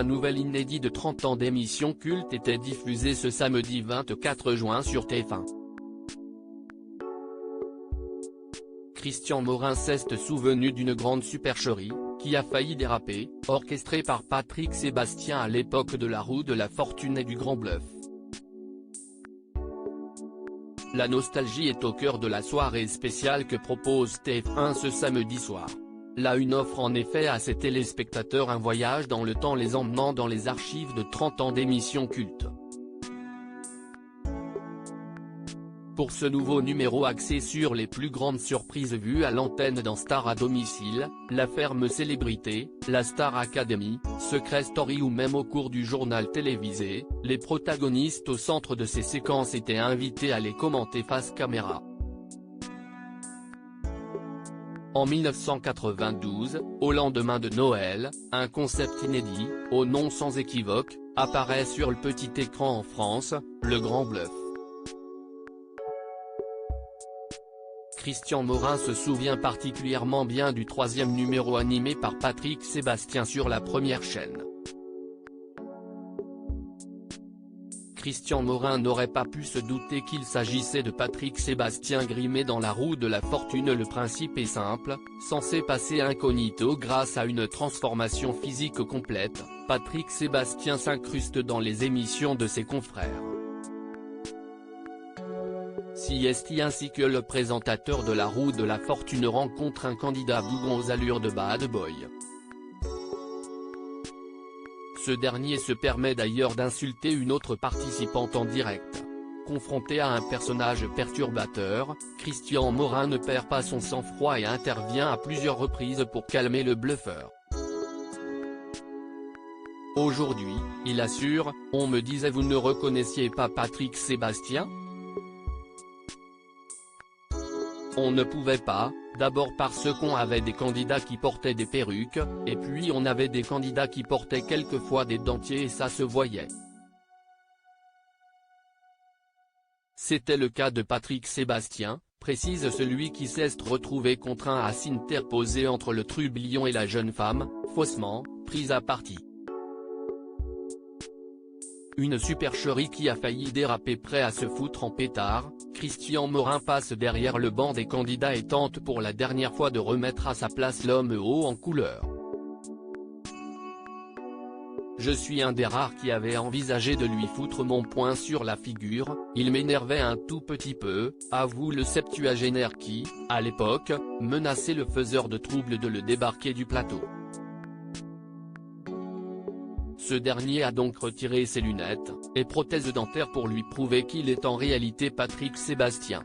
Un nouvel inédit de 30 ans d'émission culte était diffusé ce samedi 24 juin sur TF1. Christian Morin s'est souvenu d'une grande supercherie, qui a failli déraper, orchestrée par Patrick Sébastien à l'époque de la roue de la fortune et du Grand Bluff. La nostalgie est au cœur de la soirée spéciale que propose TF1 ce samedi soir. La Une offre en effet à ses téléspectateurs un voyage dans le temps les emmenant dans les archives de 30 ans d'émissions cultes. Pour ce nouveau numéro axé sur les plus grandes surprises vues à l'antenne dans Star à domicile, La Ferme Célébrité, la Star Academy, Secret Story ou même au cours du journal télévisé, les protagonistes au centre de ces séquences étaient invités à les commenter face caméra. En 1992, au lendemain de Noël, un concept inédit, au nom sans équivoque, apparaît sur le petit écran en France, Le Grand Bluff. Christian Morin se souvient particulièrement bien du troisième numéro animé par Patrick Sébastien sur la première chaîne. Christian Morin n'aurait pas pu se douter qu'il s'agissait de Patrick Sébastien grimé dans la roue de la fortune. Le principe est simple, censé passer incognito grâce à une transformation physique complète, Patrick Sébastien s'incruste dans les émissions de ses confrères. Siesti ainsi que le présentateur de la roue de la fortune rencontre un candidat bougon aux allures de bad boy. Ce dernier se permet d'ailleurs d'insulter une autre participante en direct. Confronté à un personnage perturbateur, Christian Morin ne perd pas son sang-froid et intervient à plusieurs reprises pour calmer le bluffeur. Aujourd'hui, il assure, on me disait vous ne reconnaissiez pas Patrick Sébastien ? On ne pouvait pas, d'abord parce qu'on avait des candidats qui portaient des perruques, et puis on avait des candidats qui portaient quelquefois des dentiers et ça se voyait. C'était le cas de Patrick Sébastien, précise celui qui s'est retrouvé contraint à s'interposer entre le trublion et la jeune femme, faussement, prise à partie. Une supercherie qui a failli déraper prêt à se foutre en pétard, Christian Morin passe derrière le banc des candidats et tente pour la dernière fois de remettre à sa place l'homme haut en couleur. Je suis un des rares qui avait envisagé de lui foutre mon poing sur la figure, il m'énervait un tout petit peu, avoue le septuagénaire qui, à l'époque, menaçait le faiseur de troubles de le débarquer du plateau. Ce dernier a donc retiré ses lunettes et prothèses dentaires pour lui prouver qu'il est en réalité Patrick Sébastien.